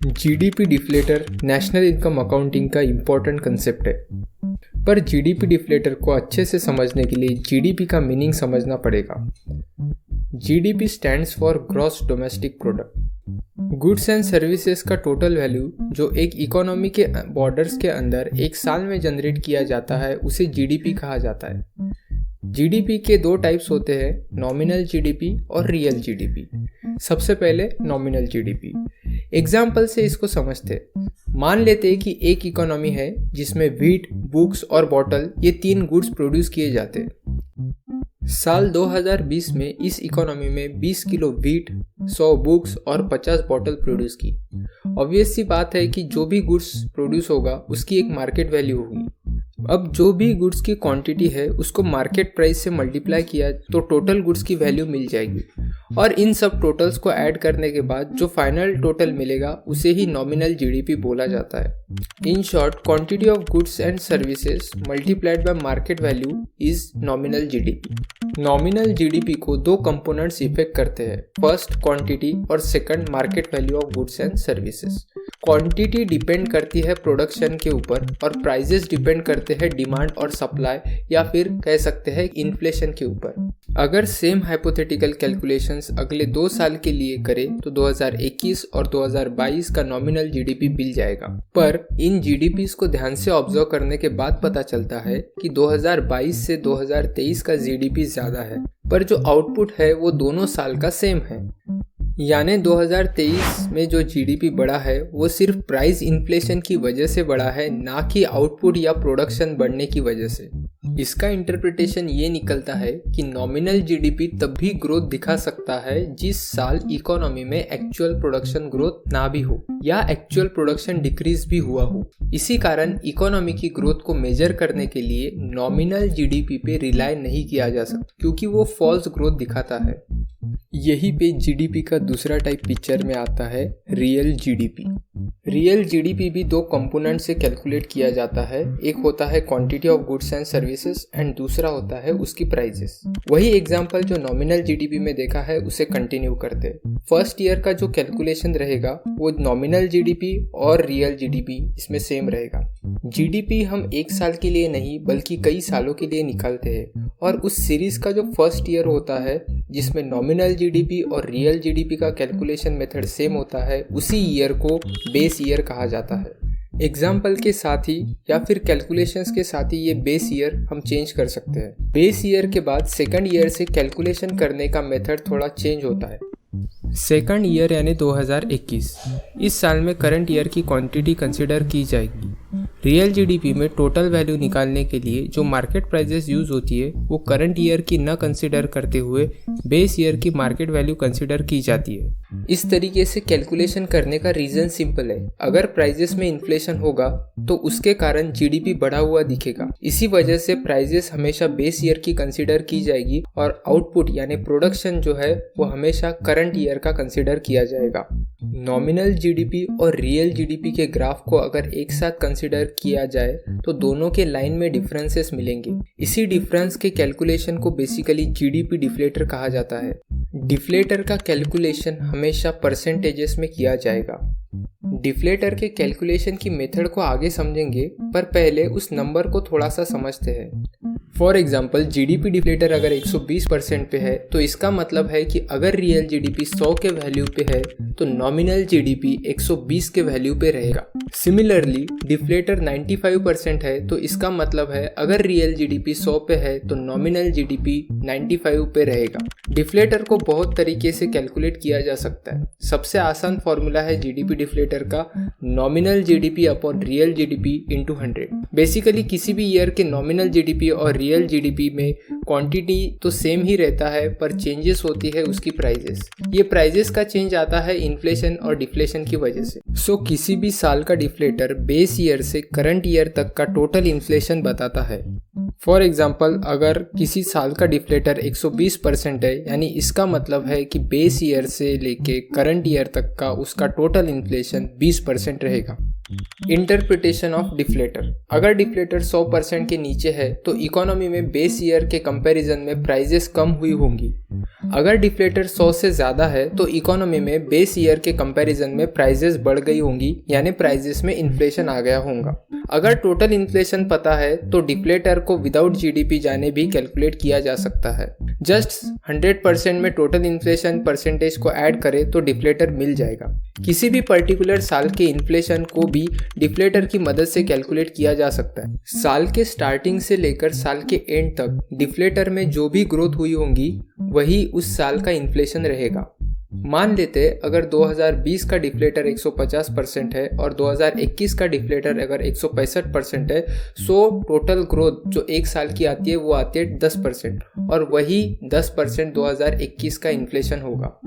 GDP deflator national income accounting का important concept है, पर जीडीपी डिफ्लेटर को अच्छे से समझने के लिए जीडीपी का मीनिंग समझना पड़ेगा। GDP stands for gross domestic product. Goods and services का टोटल वैल्यू जो एक इकोनॉमी के बॉर्डर्स के अंदर एक साल में जनरेट किया जाता है उसे जीडीपी कहा जाता है। जीडीपी के दो टाइप्स होते हैं, नॉमिनल जीडीपी और रियल जीडीपी। सबसे पहले नॉमिनल जीडीपी। एग्जाम्पल से इसको समझते। मान लेते हैं कि एक इकोनॉमी है जिसमें व्हीट, बुक्स और बॉटल ये तीन गुड्स प्रोड्यूस किए जाते हैं। साल 2020 में इस इकोनॉमी में 20 किलो व्हीट, 100 बुक्स और 50 बॉटल प्रोड्यूस की। ऑब्वियस सी बात है कि जो भी गुड्स प्रोड्यूस होगा उसकी एक मार्केट वैल्यू होगी। अब जो भी गुड्स की क्वांटिटी है उसको मार्केट प्राइस से मल्टीप्लाई किया तो टोटल गुड्स की वैल्यू मिल जाएगी, और इन सब टोटल्स को ऐड करने के बाद जो फाइनल टोटल मिलेगा उसे ही नॉमिनल जीडीपी बोला जाता है। In short, quantity of goods and services multiplied by market value is nominal GDP. Nominal GDP को दो कंपोनेंट्स इफेक्ट करते हैं, फर्स्ट क्वांटिटी और second market value of goods and services. Quantity depend करती है प्रोडक्शन के ऊपर और प्राइजेस डिपेंड करते हैं डिमांड और सप्लाई, या फिर कह सकते हैं इन्फ्लेशन के ऊपर। अगर सेम हाइपोथेटिकल कैलकुलेशंस अगले 2 साल के लिए करें तो 2021 और 2022 का नॉमिनल जीडीपी मिल जाएगा। पर इन जीडीपीज को ध्यान से ऑब्जर्व करने के बाद पता चलता है कि 2022 से 2023 का जीडीपी ज्यादा है, पर जो आउटपुट है वो दोनों साल का सेम है। यानी 2023 में जो जीडीपी बढ़ा है वो सिर्फ प्राइस इन्फ्लेशन की वजह से बढ़ा है, ना कि आउटपुट या प्रोडक्शन बढ़ने की वजह से। इसका इंटरप्रिटेशन ये निकलता है कि नॉमिनल जीडीपी तब भी ग्रोथ दिखा सकता है जिस साल इकोनॉमी में एक्चुअल प्रोडक्शन ग्रोथ ना भी हो या एक्चुअल प्रोडक्शन डिक्रीज भी हुआ हो। इसी कारण इकोनॉमी की ग्रोथ को मेजर करने के लिए नॉमिनल जीडीपी पे रिलाय नहीं किया जा सकता, क्योंकि वो फॉल्स ग्रोथ दिखाता है। यही पे जीडीपी का दूसरा टाइप पिक्चर में आता है, रियल जीडीपी। रियल जीडीपी भी दो कंपोनेंट से कैलकुलेट किया जाता है, एक होता है quantity of goods and services and दूसरा होता है उसकी प्राइसेस। वही एग्जांपल जो नॉमिनल जीडीपी में देखा है उसे कंटिन्यू करते हैं। फर्स्ट ईयर का जो कैलकुलेशन रहेगा वो नॉमिनल जीडीपी और रियल जीडीपी इसमें सेम रहेगा। जीडीपी हम एक साल के लिए नहीं बल्कि कई सालों के लिए निकालते हैं, और उस सीरीज का जो फर्स्ट ईयर होता है जिसमें नॉमिनल जीडीपी और रियल जीडीपी का कैलकुलेशन मेथड सेम होता है, उसी ईयर को बेस ईयर कहा जाता है। एग्जाम्पल के साथ ही या फिर कैलकुलेशंस के साथ ही ये बेस ईयर हम चेंज कर सकते हैं। बेस ईयर के बाद सेकंड ईयर से कैलकुलेशन करने का मेथड थोड़ा चेंज होता है। सेकंड ईयर यानी 2021, इस साल में करंट ईयर की क्वांटिटी कंसिडर की जाएगी। रियल जीडीपी में टोटल वैल्यू निकालने के लिए जो मार्केट प्राइसेस यूज होती है वो करंट ईयर की न कंसिडर करते हुए बेस ईयर की मार्केट वैल्यू कंसिडर की जाती है। इस तरीके से कैलकुलेशन करने का रीजन सिंपल है, अगर प्राइजेस में इन्फ्लेशन होगा तो उसके कारण जीडीपी बढ़ा हुआ दिखेगा। इसी वजह से प्राइजेस हमेशा बेस ईयर की कंसिडर की जाएगी और आउटपुट यानी प्रोडक्शन जो है वो हमेशा करंट ईयर का कंसिडर किया जाएगा। नॉमिनल जीडीपी और रियल जीडीपी के ग्राफ को अगर एक साथ कंसिडर किया जाए तो दोनों के लाइन में डिफरेंसेस मिलेंगे। इसी डिफरेंस के कैलकुलेशन को बेसिकली जीडीपी डिफ्लेटर कहा जाता है। डिफ्लेटर का कैलकुलेशन हमेशा परसेंटेजेस में किया जाएगा। डिफ्लेटर के कैलकुलेशन की मेथड को आगे समझेंगे, पर पहले उस नंबर को थोड़ा सा समझते हैं। फॉर एग्जाम्पल, जीडीपी डिफ्लेटर अगर 120% पे है तो इसका मतलब है कि अगर रियल जीडीपी 100 के वैल्यू पे है तो नॉमिनल जीडीपी 120 के वैल्यू पे रहेगा। सिमिलरली, डिफ्लेटर 95% है तो इसका मतलब है अगर रियल जीडीपी 100 पे है तो नॉमिनल जीडीपी 95 पे रहेगा। डिफ्लेटर को बहुत तरीके से कैलकुलेट किया जा सकता है। सबसे आसान फॉर्मूला है जीडीपी डिफ्लेटर का, nominal GDP upon real GDP into 100। Basically किसी भी ईयर के नॉमिनल जीडीपी और रियल जीडीपी में क्वांटिटी तो सेम ही रहता है, पर चेंजेस होती है उसकी प्राइजेस। ये प्राइजेस का चेंज आता है इन्फ्लेशन और डिफ्लेशन की वजह से। सो किसी भी साल का डिफ्लेटर बेस ईयर से करंट ईयर तक का टोटल इन्फ्लेशन बताता है। फॉर एग्जाम्पल, अगर किसी साल का डिफ्लेटर 120% है, यानी इसका मतलब है कि बेस ईयर से लेके करंट ईयर तक का उसका टोटल इन्फ्लेशन 20% रहेगा। Interpretation of deflator. अगर डिफ्लेटर 100% के नीचे है तो इकोनॉमी में बेस ईयर के कंपैरिजन में प्राइजेस कम हुई होंगी। अगर डिफ्लेटर 100 से ज़्यादा है तो इकोनॉमी में बेस ईयर के कंपैरिजन में प्राइजेस बढ़ गई होंगी, यानी प्राइजेस में इन्फ्लेशन आ गया होगा। अगर टोटल इन्फ्लेशन पता है तो डिफ्लेटर को विदाउट जीडीपी जाने भी कैलकुलेट किया जा सकता है। जस्ट 100% में टोटल इन्फ्लेशन परसेंटेज को ऐड करें तो डिफ्लेटर मिल जाएगा। किसी भी पर्टिकुलर साल के इन्फ्लेशन को भी डिफ्लेटर की मदद से कैलकुलेट किया जा सकता है। साल के स्टार्टिंग से लेकर साल के एंड तक डिफ्लेटर में जो भी ग्रोथ हुई होंगी वही उस साल का इन्फ्लेशन रहेगा। मान लेते अगर 2020 का डिफ्लेटर 150% है और 2021 का डिफ्लेटर अगर 165% है, सो टोटल ग्रोथ जो एक साल की आती है वो आती है 10% और वही 10% 2021 का इन्फ्लेशन होगा।